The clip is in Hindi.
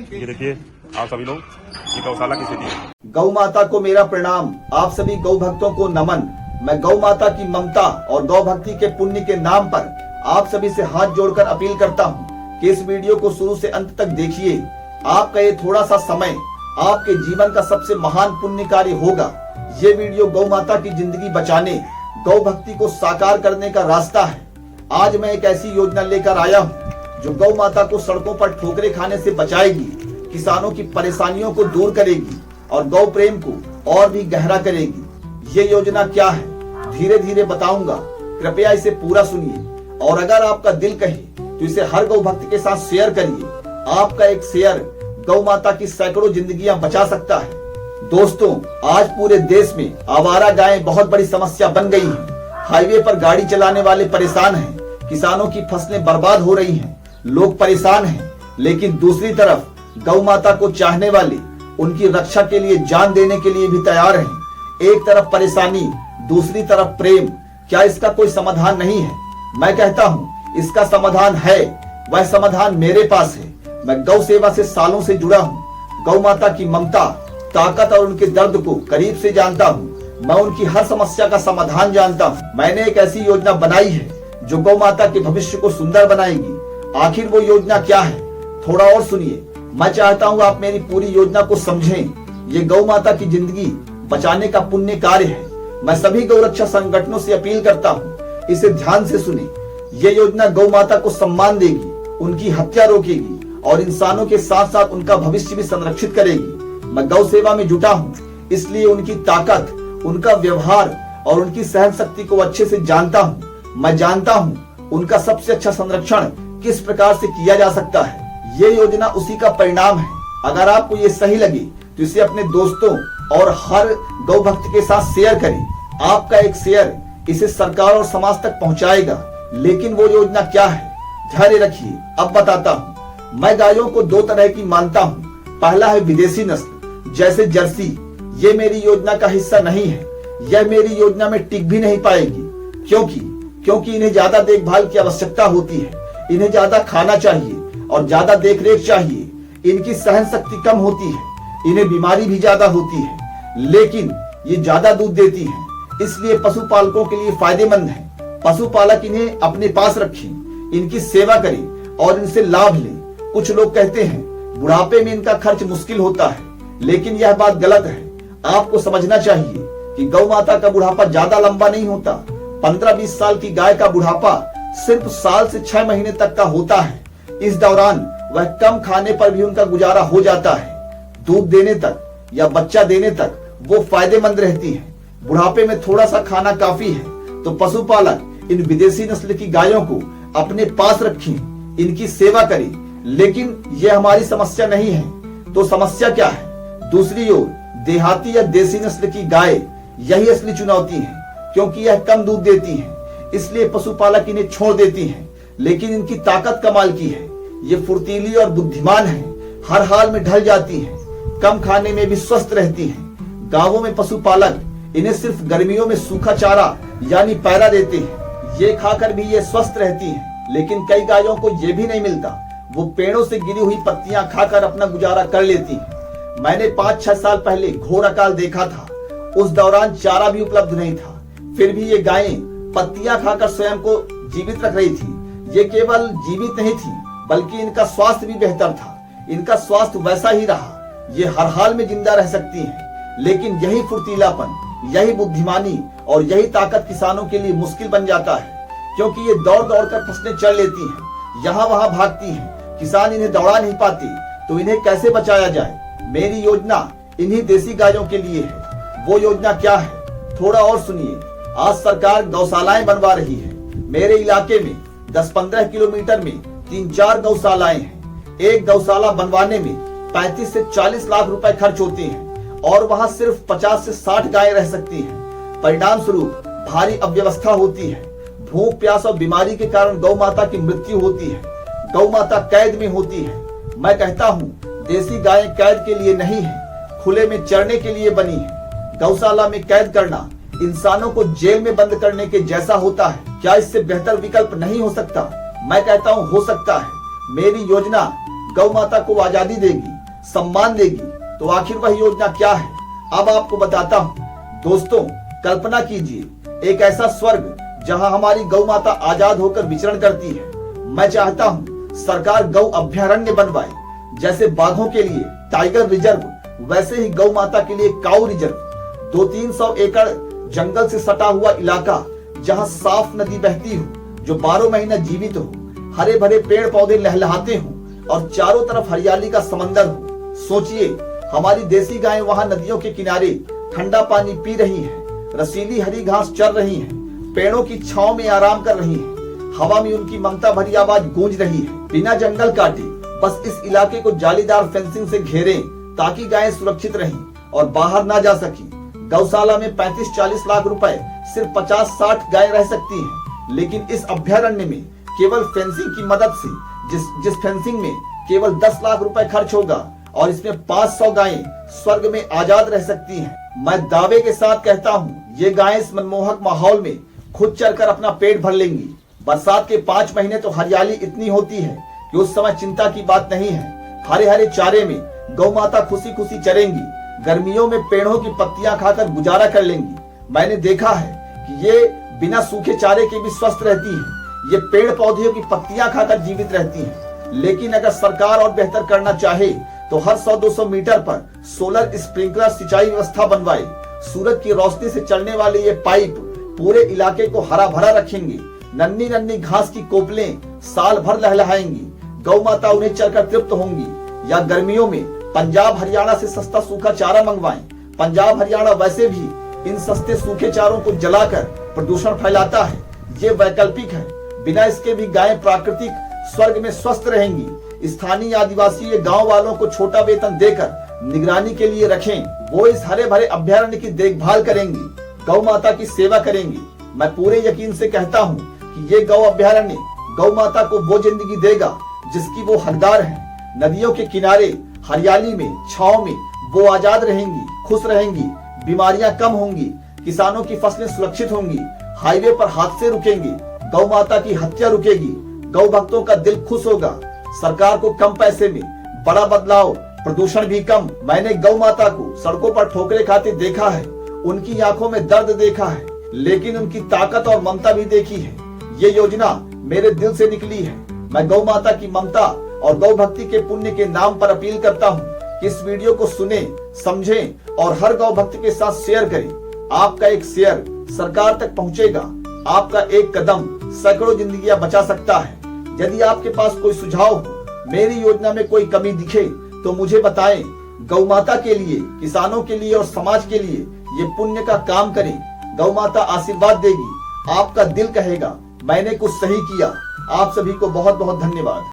ये देखिए आप सभी लोग, ये गौशाला की स्थिति है। गौ माता को मेरा प्रणाम। आप सभी गौ भक्तों को नमन। मैं गौ माता की ममता और गौ भक्ति के पुण्य के नाम पर आप सभी से हाथ जोड़कर अपील करता हूँ कि इस वीडियो को शुरू से अंत तक देखिए। आपका ये थोड़ा सा समय आपके जीवन का सबसे महान पुण्य कार्य होगा। ये वीडियो गौ माता की जिंदगी बचाने, गौ भक्ति को साकार करने का रास्ता है। आज मैं एक ऐसी योजना लेकर आया हूँ जो गौ माता को सड़कों पर ठोकरे खाने से बचाएगी, किसानों की परेशानियों को दूर करेगी और गौ प्रेम को और भी गहरा करेगी। ये योजना क्या है धीरे धीरे बताऊंगा, कृपया इसे पूरा सुनिए और अगर आपका दिल कहे तो इसे हर गौ भक्त के साथ शेयर करिए। आपका एक शेयर गौ माता की सैकड़ों जिंदगियां बचा सकता है। दोस्तों, आज पूरे देश में आवारा गायें बहुत बड़ी समस्या बन गई हैं। हाईवे पर गाड़ी चलाने वाले परेशान हैं, किसानों की फसलें बर्बाद हो रही हैं, लोग परेशान हैं, लेकिन दूसरी तरफ गौ माता को चाहने वाले उनकी रक्षा के लिए जान देने के लिए भी तैयार हैं। एक तरफ परेशानी, दूसरी तरफ प्रेम। क्या इसका कोई समाधान नहीं है? मैं कहता हूँ इसका समाधान है। वह समाधान मेरे पास है। मैं गौ सेवा से सालों से जुड़ा हूँ। गौ माता की ममता, ताकत और उनके दर्द को करीब से जानता हूँ। मैं उनकी हर समस्या का समाधान जानता हूँ। मैंने एक ऐसी योजना बनाई है जो गौ माता के भविष्य को सुंदर बनाएगी। आखिर वो योजना क्या है, थोड़ा और सुनिए। मैं चाहता हूँ आप मेरी पूरी योजना को समझें। ये गौ माता की जिंदगी बचाने का पुण्य कार्य है। मैं सभी गौ रक्षा संगठनों से अपील करता हूँ, इसे ध्यान से सुने। ये योजना गौ माता को सम्मान देगी, उनकी हत्या रोकेगी और इंसानों के साथ साथ उनका भविष्य भी संरक्षित करेगी। मैं गौ सेवा में जुटा हूँ, इसलिए उनकी ताकत, उनका व्यवहार और उनकी सहन शक्ति को अच्छे से जानता हूँ। मैं जानता हूँ उनका सबसे अच्छा संरक्षण किस प्रकार से किया जा सकता है। ये योजना उसी का परिणाम है। अगर आपको ये सही लगे तो इसे अपने दोस्तों और हर गौ भक्त के साथ शेयर करें। आपका एक शेयर इसे सरकार और समाज तक पहुंचाएगा। लेकिन वो योजना क्या है, धैर्य रखिए, अब बताता हूँ। मैं गायों को दो तरह की मानता हूँ। पहला है विदेशी नस्ल, जैसे जर्सी। ये मेरी योजना का हिस्सा नहीं है। यह मेरी योजना में टिक भी नहीं पाएगी, क्योंकि इन्हें ज्यादा देखभाल की आवश्यकता होती है। इन्हें ज्यादा खाना चाहिए और ज्यादा देखरेख चाहिए। इनकी सहन शक्ति कम होती है, इन्हें बीमारी भी ज्यादा होती है, लेकिन ये ज्यादा दूध देती है, इसलिए पशुपालकों के लिए फायदेमंद है। पशुपालक इन्हें अपने पास रखें, इनकी सेवा करें और इनसे लाभ लें। कुछ लोग कहते हैं बुढ़ापे में इनका खर्च मुश्किल होता है, लेकिन यह बात गलत है। आपको समझना चाहिए कि गौ माता का बुढ़ापा ज्यादा लंबा नहीं होता। 15-20 साल की गाय का बुढ़ापा सिर्फ साल से 6 महीने तक का होता है। इस दौरान वह कम खाने पर भी उनका गुजारा हो जाता है। दूध देने तक या बच्चा देने तक वो फायदेमंद रहती है। बुढ़ापे में थोड़ा सा खाना काफी है, तो पशुपालक इन विदेशी नस्ल की गायों को अपने पास रखें, इनकी सेवा करें। लेकिन ये हमारी समस्या नहीं है, तो समस्या क्या है? दूसरी ओर देहाती या देसी नस्ल की गाय, यही असली चुनौती है, क्योंकि यह कम दूध देती है, इसलिए पशुपालक इन्हें छोड़ देती है। लेकिन इनकी ताकत कमाल की है। ये फुर्तीली और बुद्धिमान है, हर हाल में ढल जाती है, कम खाने में भी स्वस्थ रहती है। गांवों में पशुपालक इन्हें सिर्फ गर्मियों में सूखा चारा यानी पैरा देते हैं। ये खाकर भी ये स्वस्थ रहती हैं, लेकिन कई गायों को ये भी नहीं मिलता। वो पेड़ों से गिरी हुई पत्तियां खाकर अपना गुजारा कर लेती हैं। मैंने 5-6 साल पहले घोर अकाल देखा था। उस दौरान चारा भी उपलब्ध नहीं था, फिर भी ये गायें पत्तियां खाकर स्वयं को जीवित रख रही थी। ये केवल जीवित नहीं थी, बल्कि इनका स्वास्थ्य भी बेहतर था। इनका स्वास्थ्य वैसा ही रहा। ये हर हाल में जिंदा रह सकती हैं। लेकिन यही फुर्तीलापन, यही बुद्धिमानी और यही ताकत किसानों के लिए मुश्किल बन जाता है, क्योंकि ये दौड़ दौड़ कर फसलें चढ़ लेती हैं, यहाँ वहां भागती हैं। किसान इन्हें दौड़ा नहीं पाते, तो इन्हें कैसे बचाया जाए? मेरी योजना इन्हीं देसी गायों के लिए है। वो योजना क्या है, थोड़ा और सुनिए। आज सरकार गौशालाएं बनवा रही है। मेरे इलाके में 10-15 किलोमीटर में 3-4 गौशालाएं हैं। एक गौशाला बनवाने में 35 से 40 लाख रुपए खर्च होते हैं और वहां सिर्फ 50 से 60 गायें रह सकती हैं। परिणाम स्वरूप भारी अव्यवस्था होती है। भूख, प्यास और बीमारी के कारण गौ माता की मृत्यु होती है। गौ माता कैद में होती है। मैं कहता हूँ देसी गायें कैद के लिए नहीं है, खुले में चरने के लिए बनी है। गौशाला में कैद करना इंसानों को जेल में बंद करने के जैसा होता है। क्या इससे बेहतर विकल्प नहीं हो सकता? मैं कहता हूँ हो सकता है। मेरी योजना गौ माता को आजादी देगी, सम्मान देगी, तो आखिर वह योजना क्या है? अब आपको बताता हूँ। दोस्तों, कल्पना कीजिए एक ऐसा स्वर्ग जहाँ हमारी गौ माता आजाद होकर विचरण करती है। मैं चाहता हूँ सरकार गौ अभ्यारण्य बनवाए, जैसे बाघों के लिए टाइगर रिजर्व, वैसे ही गौ माता के लिए काऊ रिजर्व। 200-300 एकड़ जंगल से सटा हुआ इलाका जहाँ साफ नदी बहती हो, जो 12 महीना जीवित हो, हरे भरे पेड़ पौधे लहलहाते हो और चारों तरफ हरियाली का समंदर हो। सोचिए, हमारी देसी गायें वहाँ नदियों के किनारे ठंडा पानी पी रही हैं, रसीली हरी घास चर रही हैं, पेड़ों की छांव में आराम कर रही हैं, हवा में उनकी ममता भरी आवाज गूंज रही है। बिना जंगल काटे बस इस इलाके को जालीदार फेंसिंग से घेरें ताकि गायें सुरक्षित रहें और बाहर ना जा सकी। गौशाला में 35-40 लाख रुपए सिर्फ 50-60 गायें रह सकती हैं, लेकिन इस अभ्यारण्य में केवल फेंसिंग की मदद से जिस फेंसिंग में केवल 10 लाख रुपए खर्च होगा और इसमें 500 गायें स्वर्ग में आजाद रह सकती हैं। मैं दावे के साथ कहता हूँ, ये गायें इस मनमोहक माहौल में खुद चलकर अपना पेट भर लेंगी। बरसात के 5 महीने तो हरियाली इतनी होती है कि उस समय चिंता की बात नहीं है। हरे हरे चारे में गौ माता खुशी खुशी चरेंगी, गर्मियों में पेड़ों की पत्तियां खाकर गुजारा कर लेंगी। मैंने देखा है कि ये बिना सूखे चारे के भी स्वस्थ रहती हैं, ये पेड़ पौधों की पत्तियां खाकर जीवित रहती हैं। लेकिन अगर सरकार और बेहतर करना चाहे तो हर 100-200 मीटर पर सोलर स्प्रिंकलर सिंचाई व्यवस्था बनवाए। सूरज की रोशनी से चलने वाले ये पाइप पूरे इलाके को हरा भरा रखेंगे। नन्ही नन्ही घास की कोपलें साल भर लहलहाएंगी, गौ माता उन्हें चलकर तृप्त होंगी। या गर्मियों में पंजाब हरियाणा से सस्ता सूखा चारा मंगवाएं। पंजाब हरियाणा वैसे भी इन सस्ते सूखे चारों को जलाकर प्रदूषण फैलाता है, ये वैकल्पिक है। बिना इसके भी गायें प्राकृतिक स्वर्ग में स्वस्थ रहेंगी। स्थानीय आदिवासी ये गांव वालों को छोटा वेतन देकर निगरानी के लिए रखें, वो इस हरे भरे अभ्यारण्य की देखभाल करेंगी, गौ माता की सेवा करेंगी। मैं पूरे यकीन से कहता हूँ कि ये गौ अभ्यारण्य गौ माता को वो जिंदगी देगा जिसकी वो हकदार है। नदियों के किनारे हरियाली में, छांव में वो आजाद रहेंगी, खुश रहेंगी, बीमारियां कम होंगी, किसानों की फसलें सुरक्षित होंगी, हाईवे पर हादसे रुकेंगे, गौ माता की हत्या रुकेगी, गौ भक्तों का दिल खुश होगा, सरकार को कम पैसे में बड़ा बदलाव, प्रदूषण भी कम। मैंने गौ माता को सड़कों पर ठोकरे खाते देखा है, उनकी आंखों में दर्द देखा है, लेकिन उनकी ताकत और ममता भी देखी है। ये योजना मेरे दिल से निकली है। मैं गौ माता की ममता और गौ भक्ति के पुण्य के नाम पर अपील करता हूँ कि इस वीडियो को सुने, समझें और हर गौ भक्त के साथ शेयर करें। आपका एक शेयर सरकार तक पहुँचेगा, आपका एक कदम सैकड़ों जिंदगियां बचा सकता है। यदि आपके पास कोई सुझाव हो, मेरी योजना में कोई कमी दिखे तो मुझे बताएं। गौ माता के लिए, किसानों के लिए और समाज के लिए ये पुण्य का काम करें। गौ माता आशीर्वाद देगी, आपका दिल कहेगा मैंने कुछ सही किया। आप सभी को बहुत बहुत धन्यवाद।